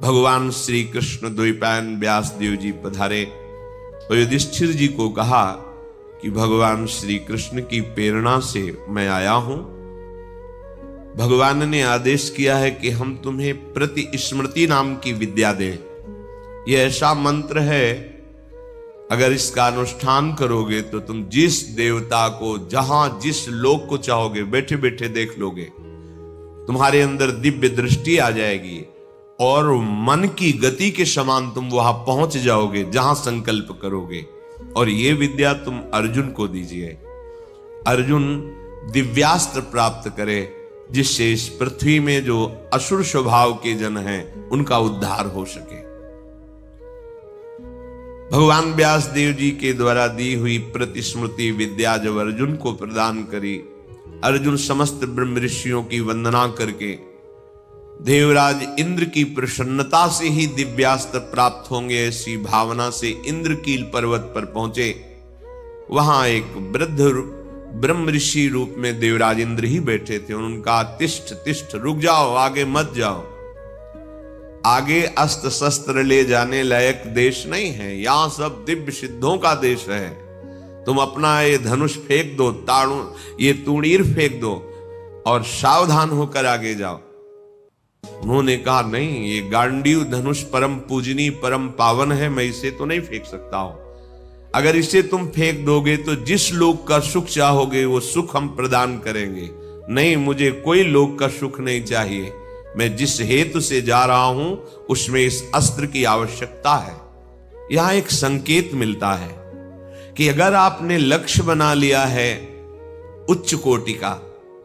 भगवान श्री कृष्ण द्वैपायन व्यास देव जी पधारे और युधिष्ठिर जी को कहा कि भगवान श्री कृष्ण की प्रेरणा से मैं आया हूं। भगवान ने आदेश किया है कि हम तुम्हें प्रति स्मृति नाम की विद्या दें। यह ऐसा मंत्र है, अगर इसका अनुष्ठान करोगे तो तुम जिस देवता को जहां जिस लोक को चाहोगे बैठे बैठे देख लोगे। तुम्हारे अंदर दिव्य दृष्टि आ जाएगी और मन की गति के समान तुम वहां पहुंच जाओगे जहां संकल्प करोगे। और ये विद्या तुम अर्जुन को दीजिए। अर्जुन दिव्यास्त्र प्राप्त करे जिससे इस पृथ्वी में जो असुर स्वभाव के जन हैं उनका उद्धार हो सके। भगवान व्यास देव जी के द्वारा दी हुई प्रतिस्मृति विद्या जब अर्जुन को प्रदान करी, अर्जुन समस्त ब्रह्म ऋषियों की वंदना करके देवराज इंद्र की प्रसन्नता से ही दिव्यास्त्र प्राप्त होंगे ऐसी भावना से इंद्रकील पर्वत पर पहुंचे। वहां एक वृद्ध ब्रह्म ऋषि रूप में देवराज इंद्र ही बैठे थे। उनका तिष्ठ तिष्ठ, रुक जाओ, आगे मत जाओ। आगे अस्त्र शस्त्र ले जाने लायक देश नहीं है, यहां सब दिव्य सिद्धों का देश है। तुम अपना ये धनुष फेंक दो, ये तूणीर फेंक दो और सावधान होकर आगे जाओ। उन्होंने कहा नहीं, ये गांडीव धनुष परम पूजनी परम पावन है, मैं इसे तो नहीं फेंक सकता हूं। अगर इसे तुम फेंक दोगे तो जिस लोक का सुख चाहोगे वो सुख हम प्रदान करेंगे। नहीं, मुझे कोई लोक का सुख नहीं चाहिए। मैं जिस हेतु से जा रहा हूं उसमें इस अस्त्र की आवश्यकता है। यहां एक संकेत मिलता है कि अगर आपने लक्ष्य बना लिया है उच्च कोटि का,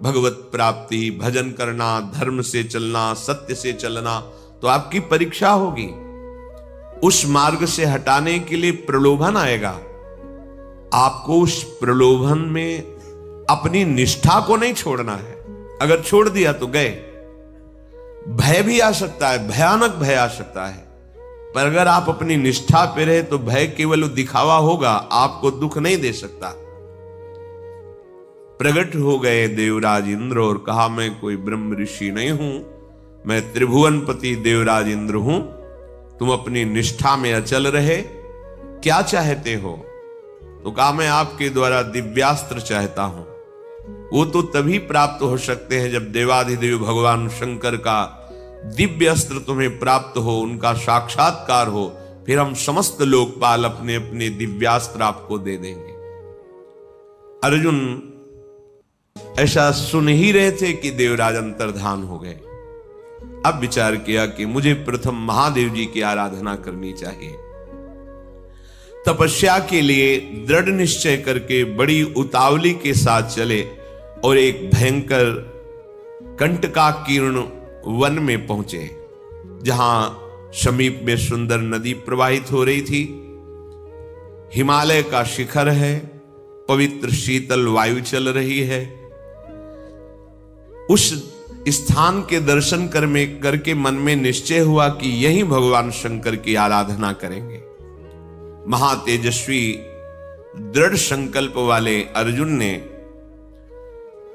भगवत प्राप्ति, भजन करना, धर्म से चलना, सत्य से चलना, तो आपकी परीक्षा होगी। उस मार्ग से हटाने के लिए प्रलोभन आएगा। आपको उस प्रलोभन में अपनी निष्ठा को नहीं छोड़ना है। अगर छोड़ दिया तो गए। भय भी आ सकता है, भयानक भय आ सकता है, पर अगर आप अपनी निष्ठा पे रहे तो भय केवल दिखावा होगा, आपको दुख नहीं दे सकता। प्रकट हो गए देवराज इंद्र और कहा, मैं कोई ब्रह्म ऋषि नहीं हूं, मैं त्रिभुवनपति देवराज इंद्र हूं। तुम अपनी निष्ठा में अचल रहे, क्या चाहते हो? तो कहा, मैं आपके द्वारा दिव्यास्त्र चाहता हूं। वो तो तभी प्राप्त हो सकते हैं जब देवाधिदेव भगवान शंकर का दिव्य अस्त्र तुम्हें प्राप्त हो, उनका साक्षात्कार हो, फिर हम समस्त लोकपाल अपने अपने दिव्यास्त्र आपको दे देंगे। अर्जुन ऐसा सुन ही रहे थे कि देवराज अंतर्धान हो गए। अब विचार किया कि मुझे प्रथम महादेव जी की आराधना करनी चाहिए। तपस्या के लिए दृढ़ निश्चय करके बड़ी उतावली के साथ चले और एक भयंकर कंटकाकीर्ण वन में पहुंचे, जहां समीप में सुंदर नदी प्रवाहित हो रही थी। हिमालय का शिखर है, पवित्र शीतल वायु चल रही है। उस स्थान के दर्शन करके मन में निश्चय हुआ कि यही भगवान शंकर की आराधना करेंगे। महातेजस्वी दृढ़ संकल्प वाले अर्जुन ने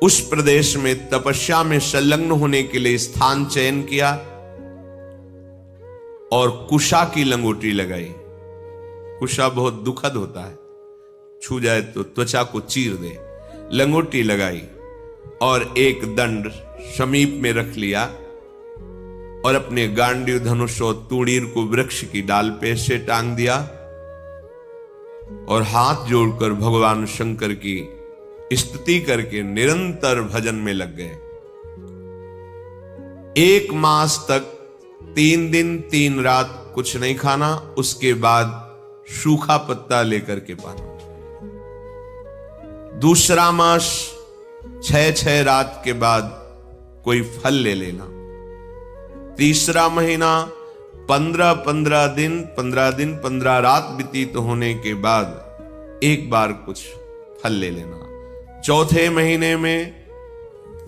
उस प्रदेश में तपस्या में संलग्न होने के लिए स्थान चयन किया और कुशा की लंगोटी लगाई। कुशा बहुत दुखद होता है, छू जाए तो त्वचा को चीर दे। लंगोटी लगाई और एक दंड समीप में रख लिया और अपने गांडीव धनुष और तूणीर को वृक्ष की डाल पे से टांग दिया और हाथ जोड़कर भगवान शंकर की स्तुति करके निरंतर भजन में लग गए। 1 मास तक 3 दिन 3 रात कुछ नहीं खाना, उसके बाद सूखा पत्ता लेकर के पाना। दूसरा मास 6 रात के बाद कोई फल ले लेना। तीसरा महीना 15 दिन 15 रात व्यतीत होने के बाद एक बार कुछ फल ले लेना। चौथे महीने में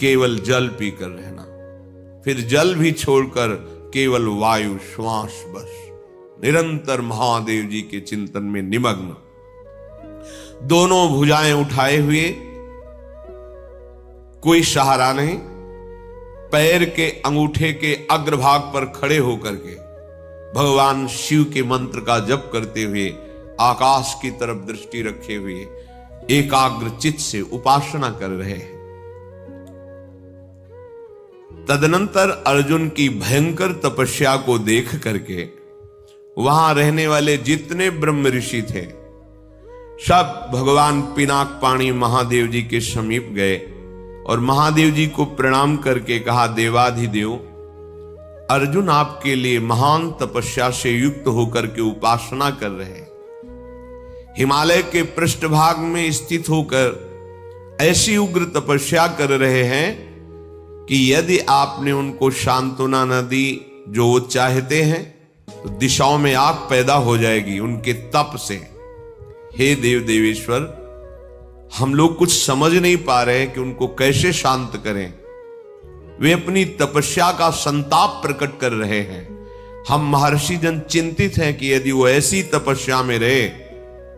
केवल जल पीकर रहना, फिर जल भी छोड़कर केवल वायु श्वास, बस निरंतर महादेव जी के चिंतन में निमग्न। दोनों भुजाएं उठाए हुए, कोई सहारा नहीं, पैर के अंगूठे के अग्रभाग पर खड़े होकर के भगवान शिव के मंत्र का जप करते हुए आकाश की तरफ दृष्टि रखे हुए एकाग्र चित्त से उपासना कर रहे हैं। तदनंतर अर्जुन की भयंकर तपस्या को देख करके वहां रहने वाले जितने ब्रह्म ऋषि थे सब भगवान पिनाक पाणी महादेव जी के समीप गए और महादेव जी को प्रणाम करके कहा, देवाधिदेव, अर्जुन आपके लिए महान तपस्या से युक्त होकर के उपासना कर रहे हैं। हिमालय के पृष्ठभाग में स्थित होकर ऐसी उग्र तपस्या कर रहे हैं कि यदि आपने उनको सांत्वना न दी जो वो चाहते हैं तो दिशाओं में आग पैदा हो जाएगी उनके तप से। हे देव देवेश्वर, हम लोग कुछ समझ नहीं पा रहे हैं कि उनको कैसे शांत करें। वे अपनी तपस्या का संताप प्रकट कर रहे हैं। हम महर्षि जन चिंतित हैं कि यदि वो ऐसी तपस्या में रहे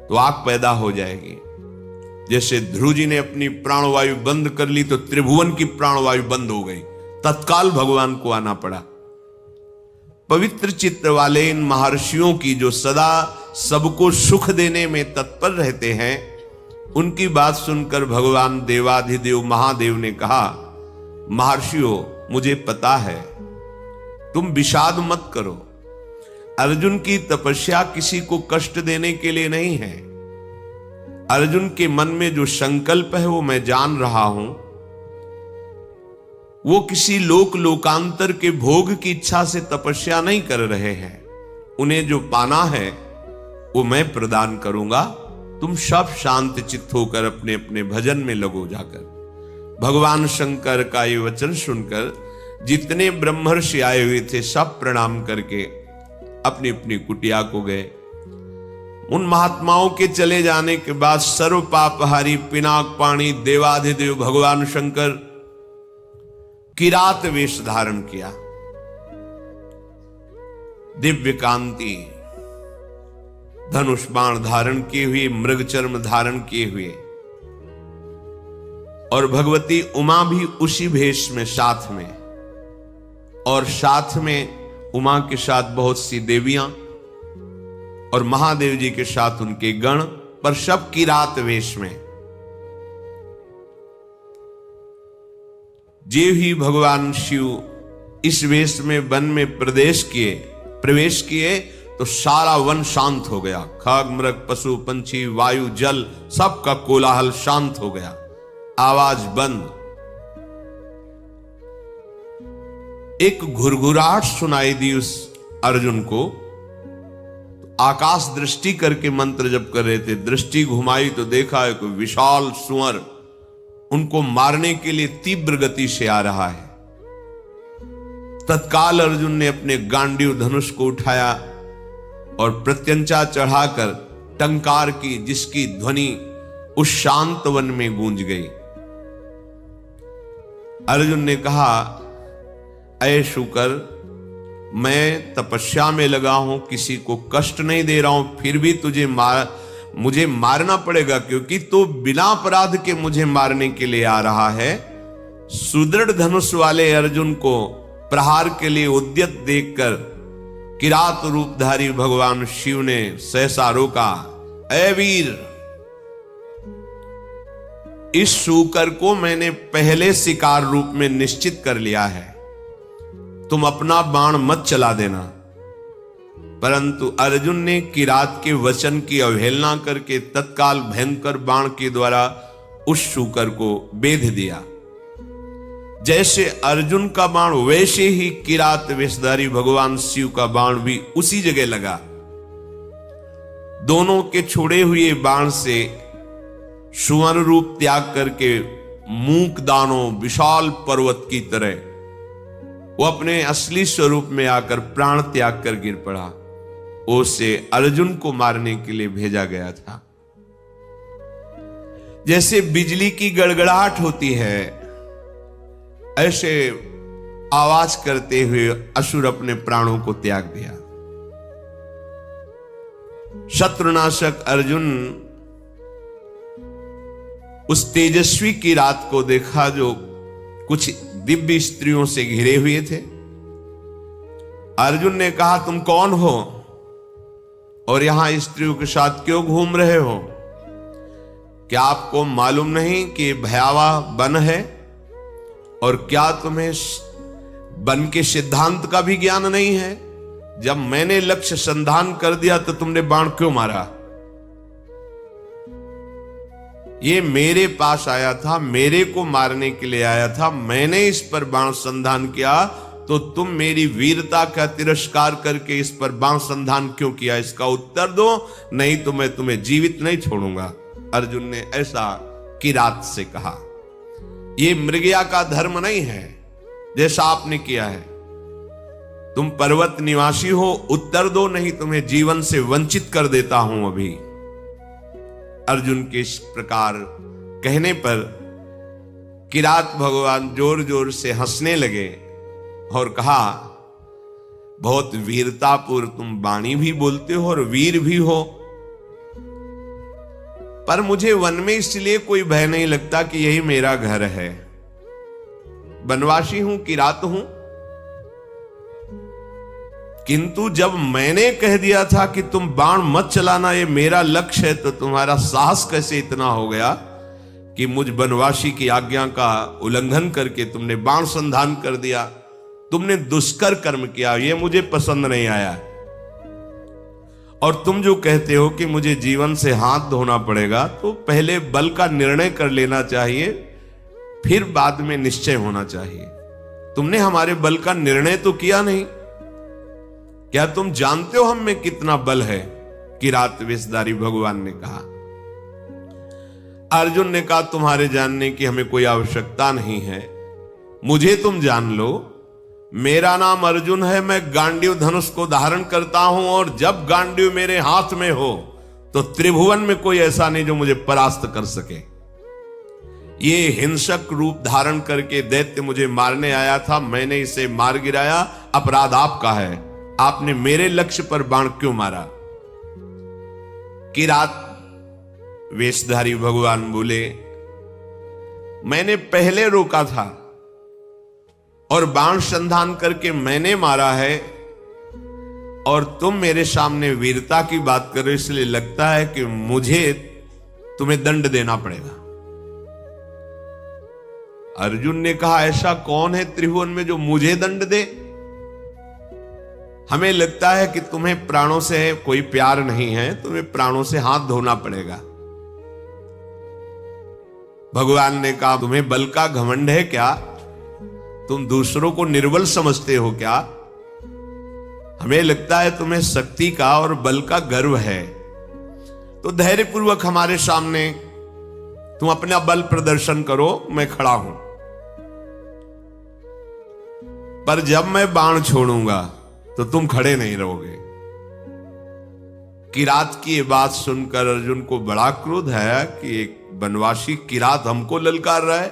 तो आग पैदा हो जाएगी। जैसे ध्रुव जी ने अपनी प्राणवायु बंद कर ली तो त्रिभुवन की प्राणवायु बंद हो गई, तत्काल भगवान को आना पड़ा। पवित्र चित्त वाले इन महर्षियों की जो सदा सबको सुख देने में तत्पर रहते हैं, उनकी बात सुनकर भगवान देवाधिदेव महादेव ने कहा, महर्षियों, मुझे पता है, तुम विषाद मत करो। अर्जुन की तपस्या किसी को कष्ट देने के लिए नहीं है। अर्जुन के मन में जो संकल्प है वो मैं जान रहा हूं। वो किसी लोकांतर के भोग की इच्छा से तपस्या नहीं कर रहे हैं। उन्हें जो पाना है वो मैं प्रदान करूंगा। तुम सब शांत चित्त होकर अपने अपने भजन में लगो जाकर। भगवान शंकर का ये वचन सुनकर जितने ब्रह्मर्षि आए हुए थे सब प्रणाम करके अपनी अपनी कुटिया को गए। उन महात्माओं के चले जाने के बाद सर्व पापहारी पिनाक पाणी देवाधिदेव भगवान शंकर किरात वेश धारण किया। दिव्य कांति धनुष बाण धारण किए हुए, मृग चर्म धारण किए हुए, और भगवती उमा भी उसी भेष में साथ में, और साथ में उमा के साथ बहुत सी देवियां और महादेव जी के साथ उनके गण, पर सब किरात वेश में। जे ही भगवान शिव इस वेश में वन में प्रवेश किए तो सारा वन शांत हो गया। खग मृग पशु पंछी वायु जल सबका कोलाहल शांत हो गया, आवाज बंद। एक घुरघुराहट सुनाई दी उस अर्जुन को। आकाश दृष्टि करके मंत्र जप कर रहे थे। दृष्टि घुमाई तो देखा है कोई विशाल सुअर उनको मारने के लिए तीव्र गति से आ रहा है। तत्काल अर्जुन ने अपने गांडीव धनुष को उठाया और प्रत्यंचा चढ़ाकर टंकार की, जिसकी ध्वनि उस शांत वन में गूंज गई। अर्जुन ने कहा, ऐ शुकर, मैं तपस्या में लगा हूं, किसी को कष्ट नहीं दे रहा हूं, फिर भी मुझे मारना पड़ेगा, क्योंकि तो बिना अपराध के मुझे मारने के लिए आ रहा है। सुदृढ़ धनुष वाले अर्जुन को प्रहार के लिए उद्यत देखकर किरात रूपधारी भगवान शिव ने सहसा रोका। ऐ वीर, इस शूकर को मैंने पहले शिकार रूप में निश्चित कर लिया है, तुम अपना बाण मत चला देना। परंतु अर्जुन ने किरात के वचन की अवहेलना करके तत्काल भयंकर बाण के द्वारा उस शूकर को बेध दिया। जैसे अर्जुन का बाण वैसे ही किरात वेशधारी भगवान शिव का बाण भी उसी जगह लगा। दोनों के छोड़े हुए बाण से सुवर्ण रूप त्याग करके मूक दानों विशाल पर्वत की तरह वो अपने असली स्वरूप में आकर प्राण त्याग कर गिर पड़ा। उसे अर्जुन को मारने के लिए भेजा गया था। जैसे बिजली की गड़गड़ाहट होती है, ऐसे आवाज करते हुए असुर अपने प्राणों को त्याग दिया। शत्रुनाशक अर्जुन उस तेजस्वी की रात को देखा जो कुछ दिव्य स्त्रियों से घिरे हुए थे। अर्जुन ने कहा, तुम कौन हो और यहां स्त्रियों के साथ क्यों घूम रहे हो? क्या आपको मालूम नहीं कि भयावह वन है? और क्या तुम्हें वन के सिद्धांत का भी ज्ञान नहीं है? जब मैंने लक्ष्य संधान कर दिया तो तुमने बाण क्यों मारा? ये मेरे पास आया था, मेरे को मारने के लिए आया था, मैंने इस पर बाण संधान किया, तो तुम मेरी वीरता का तिरस्कार करके इस पर बाण संधान क्यों किया? इसका उत्तर दो, नहीं तो मैं तुम्हें जीवित नहीं छोड़ूंगा। अर्जुन ने ऐसा किरात से कहा। ये मृगया का धर्म नहीं है जैसा आपने किया है। तुम पर्वत निवासी हो, उत्तर दो, नहीं तुम्हें जीवन से वंचित कर देता हूं अभी। अर्जुन के इस प्रकार कहने पर किरात भगवान जोर जोर से हंसने लगे और कहा, बहुत वीरतापूर्व तुम वाणी भी बोलते हो और वीर भी हो, पर मुझे वन में इसलिए कोई भय नहीं लगता कि यही मेरा घर है। वनवासी हूं, किरात हूं, किंतु जब मैंने कह दिया था कि तुम बाण मत चलाना, ये मेरा लक्ष्य है, तो तुम्हारा साहस कैसे इतना हो गया कि मुझ वनवासी की आज्ञा का उल्लंघन करके तुमने बाण संधान कर दिया? तुमने दुष्कर कर्म किया, ये मुझे पसंद नहीं आया। और तुम जो कहते हो कि मुझे जीवन से हाथ धोना पड़ेगा, तो पहले बल का निर्णय कर लेना चाहिए, फिर बाद में निश्चय होना चाहिए। तुमने हमारे बल का निर्णय तो किया नहीं। क्या तुम जानते हो हम में कितना बल है? किरात वेशधारी भगवान ने कहा। अर्जुन ने कहा, तुम्हारे जानने की हमें कोई आवश्यकता नहीं है, मुझे तुम जान लो। मेरा नाम अर्जुन है, मैं गांडीव धनुष को धारण करता हूं, और जब गांडीव मेरे हाथ में हो तो त्रिभुवन में कोई ऐसा नहीं जो मुझे परास्त कर सके। ये हिंसक रूप धारण करके दैत्य मुझे मारने आया था, मैंने इसे मार गिराया, अपराध आपका है। आपने मेरे लक्ष्य पर बाण क्यों मारा? किरात वेशधारी भगवान बोले, मैंने पहले रोका था और बाण संधान करके मैंने मारा है, और तुम मेरे सामने वीरता की बात कर रहे हो, इसलिए लगता है कि मुझे तुम्हें दंड देना पड़ेगा। अर्जुन ने कहा, ऐसा कौन है त्रिभुवन में जो मुझे दंड दे? हमें लगता है कि तुम्हें प्राणों से कोई प्यार नहीं है, तुम्हें प्राणों से हाथ धोना पड़ेगा। भगवान ने कहा, तुम्हें बल का घमंड है क्या? तुम दूसरों को निर्बल समझते हो क्या? हमें लगता है तुम्हें शक्ति का और बल का गर्व है। तो धैर्यपूर्वक हमारे सामने तुम अपना बल प्रदर्शन करो, मैं खड़ा हूं। पर जब मैं बाण छोड़ूंगा तो तुम खड़े नहीं रहोगे। किरात की ये बात सुनकर अर्जुन को बड़ा क्रोध है कि एक वनवासी किरात हमको ललकार रहा है।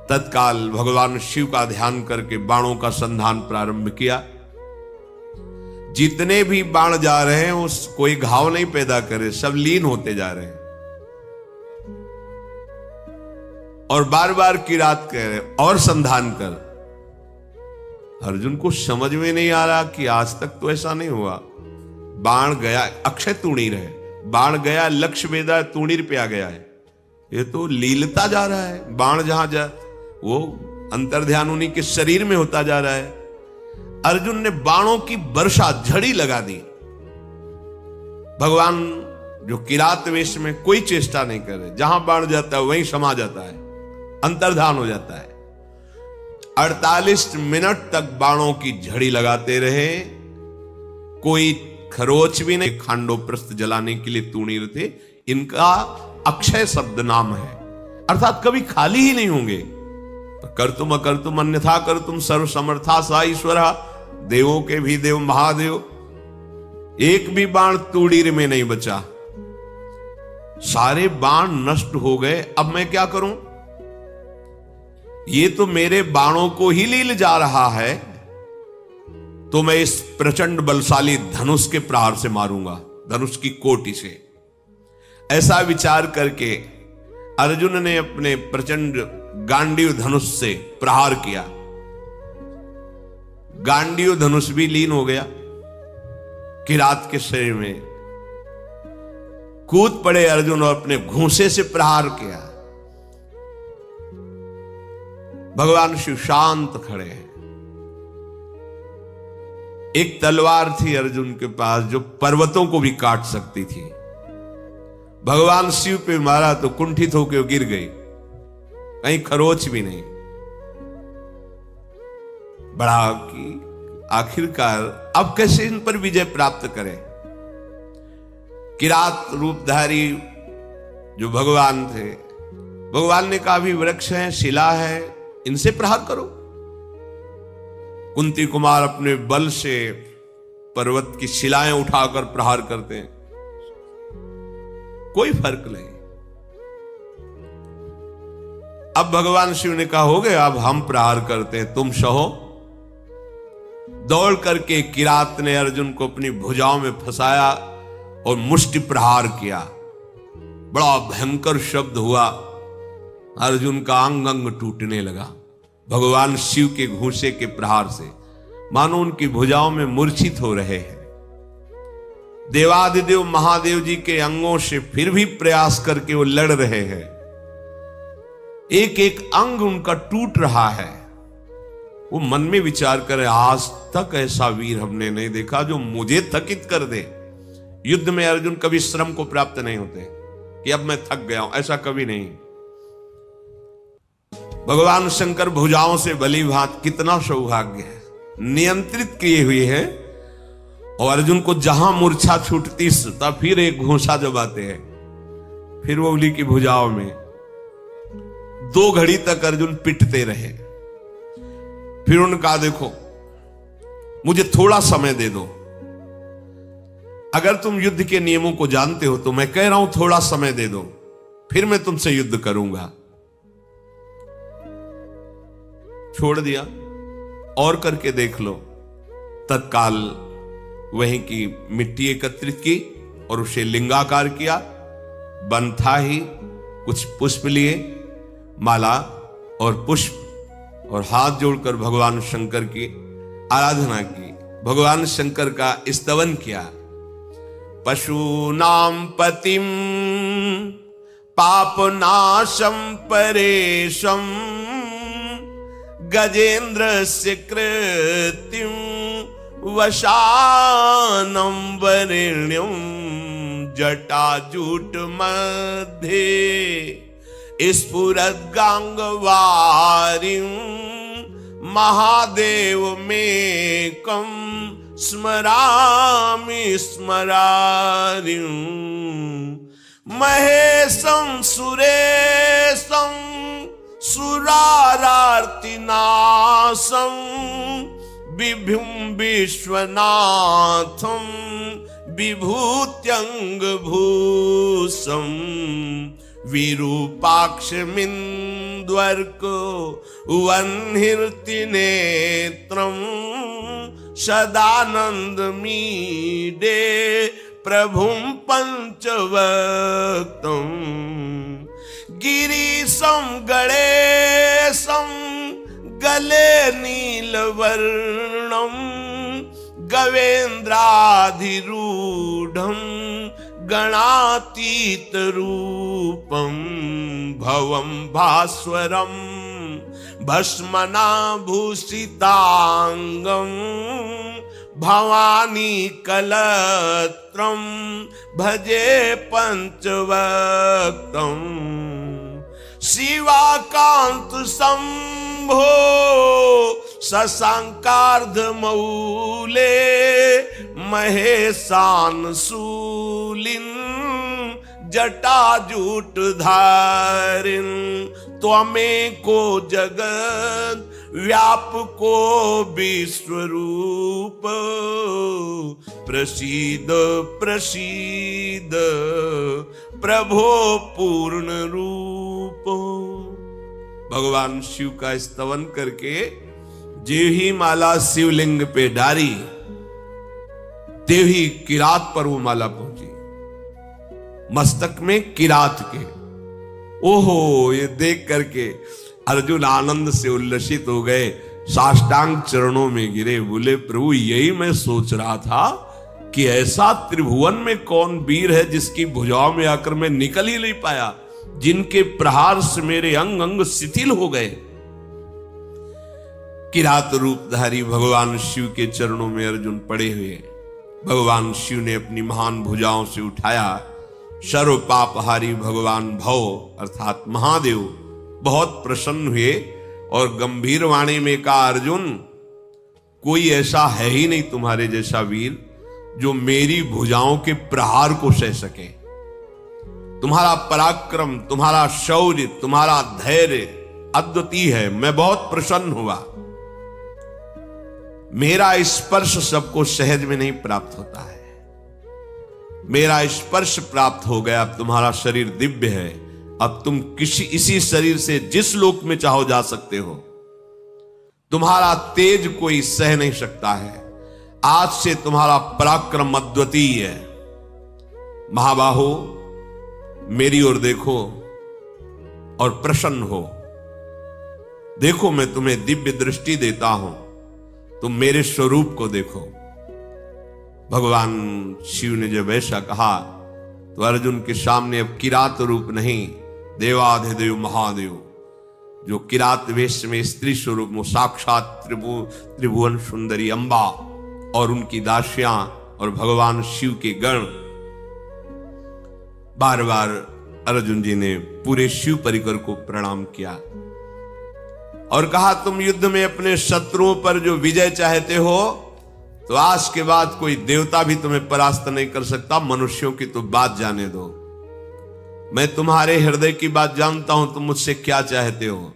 तत्काल भगवान शिव का ध्यान करके बाणों का संधान प्रारंभ किया। जितने भी बाण जा रहे हैं उस कोई घाव नहीं पैदा करे, सब लीन होते जा रहे हैं। और बार बार किरात कह रहे, और संधान कर। अर्जुन को समझ में नहीं आ रहा कि आज तक तो ऐसा नहीं हुआ। बाण गया, अक्षय तूणीर है, बाण गया, लक्ष्य वेदा तूणीर पे आ गया है। ये तो लीलता जा रहा है। बाण जहां जा वो अंतर्ध्यान उन्हीं के शरीर में होता जा रहा है। अर्जुन ने बाणों की वर्षा, झड़ी लगा दी। भगवान जो किरात वेश में कोई चेष्टा नहीं कर रहे, जहां बाण जाता है वहीं समा जाता है, अंतर्धान हो जाता है। 48 मिनट तक बाणों की झड़ी लगाते रहे। कोई खरोच भी नहीं। खांडोप्रस्थ जलाने के लिए तूणीर थे। इनका अक्षय शब्द नाम है, अर्थात कभी खाली ही नहीं होंगे। कर्तुम अकर्तुम अन्यथा कर्तुम सर्व समर्था सा ईश्वर, देवों के भी देव महादेव। एक भी बाण तूणीर में नहीं बचा, सारे बाण नष्ट हो गए। अब मैं क्या करूं? ये तो मेरे बाणों को ही लील जा रहा है, तो मैं इस प्रचंड बलशाली धनुष के प्रहार से मारूंगा, धनुष की कोटि से। ऐसा विचार करके अर्जुन ने अपने प्रचंड गांडीव धनुष से प्रहार किया। गांडीव धनुष भी लीन हो गया किरात के शरीर में। कूद पड़े अर्जुन और अपने घूंसे से प्रहार किया। भगवान शिव शांत खड़े हैं। एक तलवार थी अर्जुन के पास जो पर्वतों को भी काट सकती थी। भगवान शिव पे मारा तो कुंठित होकर गिर गई, कहीं खरोच भी नहीं। बड़ा कि आखिरकार अब कैसे इन पर विजय प्राप्त करें। किरात रूपधारी जो भगवान थे, भगवान ने कहा भी वृक्ष है, शिला है, इनसे प्रहार करो। कुंती कुमार अपने बल से पर्वत की शिलाएं उठाकर प्रहार करते हैं, कोई फर्क नहीं। अब भगवान शिव ने कहा हो गया, अब हम प्रहार करते हैं, तुम सहो। दौड़ करके किरात ने अर्जुन को अपनी भुजाओं में फंसाया और मुष्टि प्रहार किया। बड़ा भयंकर शब्द हुआ, अर्जुन का अंग अंग टूटने लगा भगवान शिव के घूंसे के प्रहार से, मानो उनकी भुजाओं में मूर्छित हो रहे हैं। देवादिदेव महादेव जी के अंगों से फिर भी प्रयास करके वो लड़ रहे हैं। एक एक अंग उनका टूट रहा है। वो मन में विचार करे, आज तक ऐसा वीर हमने नहीं देखा जो मुझे थकित कर दे। युद्ध में अर्जुन कभी श्रम को प्राप्त नहीं होते कि अब मैं थक गया हूं, ऐसा कभी नहीं। भगवान शंकर भुजाओं से भली भांत, कितना सौभाग्य है, नियंत्रित किए हुए हैं। और अर्जुन को जहां मूर्छा छूटती तब फिर एक घूंसा जमाते हैं, फिर वो उंगली की भुजाओं में। 2 घड़ी तक अर्जुन पिटते रहे। फिर उन्होंने कहा देखो मुझे थोड़ा समय दे दो, अगर तुम युद्ध के नियमों को जानते हो तो मैं कह रहा हूं थोड़ा समय दे दो, फिर मैं तुमसे युद्ध करूंगा। छोड़ दिया, और करके देख लो। तत्काल वहीं की मिट्टी एकत्रित की और उसे लिंगाकार किया। बन था ही, कुछ पुष्प लिए, माला और पुष्प, और हाथ जोड़कर भगवान शंकर की आराधना की, भगवान शंकर का स्तवन किया। पशूनां पतिं पापनाशं परेशं गजेन्द्रस्य कृतिं वशानं वरेण्यं जटाजूट मध्ये स्फुरद्गांगवारिं महादेवमेकं स्मरामि स्मरारिं महेशं सुरेशं सुरारार्तिनाशं विभुं विश्वनाथं विभूत्यंगभूषं विरूपाक्षमिन्द्वर्को वह्निर्तिनेत्रं सदानन्दमीडे प्रभुं पंचवक्तं गिरीशं गणेशं गले नीलवर्णं गवेन्द्राधिरूढं गणातीतरूपं भवं भास्वरं भस्मनाभूषितांगं भवानी कलत्रं भजे पंचवक्तं शिवाकांत शंभो शशांकार्धमौले महेशान शूलिन जटाजूटधारिन त्वमेको जगत् व्यापको विश्वरूप प्रसीद प्रसीद प्रभो पूर्ण रूप। भगवान शिव का स्तवन करके जेव ही माला शिवलिंग पे डारी, देव ही किरात पर वो माला पहुंची, मस्तक में किरात के। ओहो, ये देख करके अर्जुन आनंद से उल्लसित हो गए। साष्टांग चरणों में गिरे, बोले प्रभु यही मैं सोच रहा था कि ऐसा त्रिभुवन में कौन वीर है जिसकी भुजाओं में आकर मैं निकल ही नहीं पाया, जिनके प्रहार से मेरे अंग अंग शिथिल हो गए। किरात रूपधारी भगवान शिव के चरणों में अर्जुन पड़े हुए, भगवान शिव ने अपनी महान भुजाओं से उठाया। सर्व पापहारी भगवान भव अर्थात महादेव बहुत प्रसन्न हुए और गंभीर वाणी में कहा, अर्जुन कोई ऐसा है ही नहीं तुम्हारे जैसा वीर जो मेरी भुजाओं के प्रहार को सह सके। तुम्हारा पराक्रम, तुम्हारा शौर्य, तुम्हारा धैर्य अद्वितीय है। मैं बहुत प्रसन्न हुआ। मेरा स्पर्श सबको सहज में नहीं प्राप्त होता है, मेरा स्पर्श प्राप्त हो गया। अब तुम्हारा शरीर दिव्य है, अब तुम इसी शरीर से जिस लोक में चाहो जा सकते हो। तुम्हारा तेज कोई सह नहीं सकता है। आज से तुम्हारा पराक्रम अद्वितीय है। महाबाहो मेरी ओर देखो और प्रसन्न हो। देखो मैं तुम्हें दिव्य दृष्टि देता हूं, तुम मेरे स्वरूप को देखो। भगवान शिव ने जब ऐसा कहा तो अर्जुन के सामने अब किरात रूप नहीं, देवाधिदेव महादेव जो किरात वेश में स्त्री स्वरूप में साक्षात त्रिभुवन सुंदरी अंबा और उनकी दासियां और भगवान शिव के गण, बार बार अर्जुन जी ने पूरे शिव परिकर को प्रणाम किया और कहा, तुम युद्ध में अपने शत्रुओं पर जो विजय चाहते हो तो आज के बाद कोई देवता भी तुम्हें परास्त नहीं कर सकता। मनुष्यों की तो बात जाने दो, मैं तुम्हारे हृदय की बात जानता हूं, तुम मुझसे क्या चाहते हो।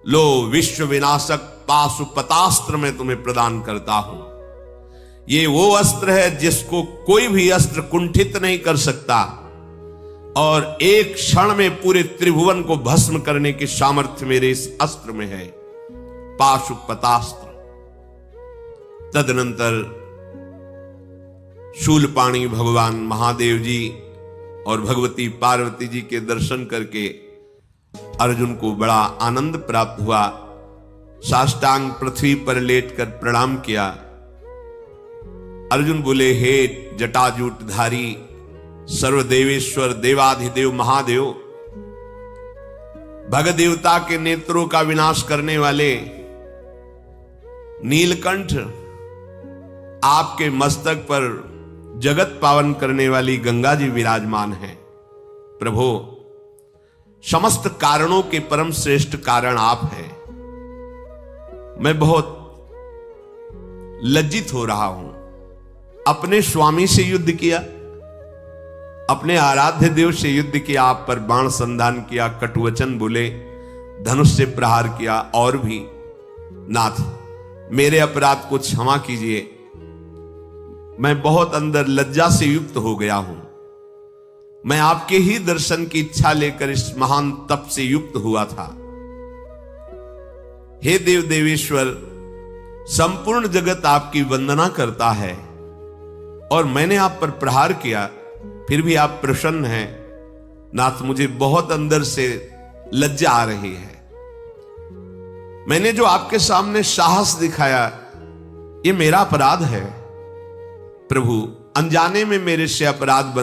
लो विश्व विनाशक पाशुपतास्त्र मैं तुम्हें प्रदान करता हूं। ये वो अस्त्र है जिसको कोई भी अस्त्र कुंठित नहीं कर सकता और एक क्षण में पूरे त्रिभुवन को भस्म करने की सामर्थ्य मेरे इस अस्त्र में है, पाशुपतास्त्र। तदनंतर शूलपाणी भगवान महादेव जी और भगवती पार्वती जी के दर्शन करके अर्जुन को बड़ा आनंद प्राप्त हुआ। साष्टांग पृथ्वी पर लेटकर प्रणाम किया। अर्जुन बोले, हे जटाजूटधारी सर्वदेवेश्वर देवाधिदेव महादेव, भग देवता के नेत्रों का विनाश करने वाले नीलकंठ, आपके मस्तक पर जगत पावन करने वाली गंगा जी विराजमान हैं। प्रभु समस्त कारणों के परम श्रेष्ठ कारण आप हैं। मैं बहुत लज्जित हो रहा हूं। अपने स्वामी से युद्ध किया, अपने आराध्य देव से युद्ध किया, आप पर बाण संधान किया, कटुवचन बोले, धनुष से प्रहार किया और भी। नाथ मेरे अपराध को क्षमा कीजिए, मैं बहुत अंदर लज्जा से युक्त हो गया हूं। मैं आपके ही दर्शन की इच्छा लेकर इस महान तप से युक्त हुआ था। हे देव देवेश्वर, संपूर्ण जगत आपकी वंदना करता है और मैंने आप पर प्रहार किया, फिर भी आप प्रसन्न हैं। नाथ मुझे बहुत अंदर से लज्जा आ रही है। मैंने जो आपके सामने साहस दिखाया ये मेरा अपराध है। प्रभु अनजाने में मेरे से अपराध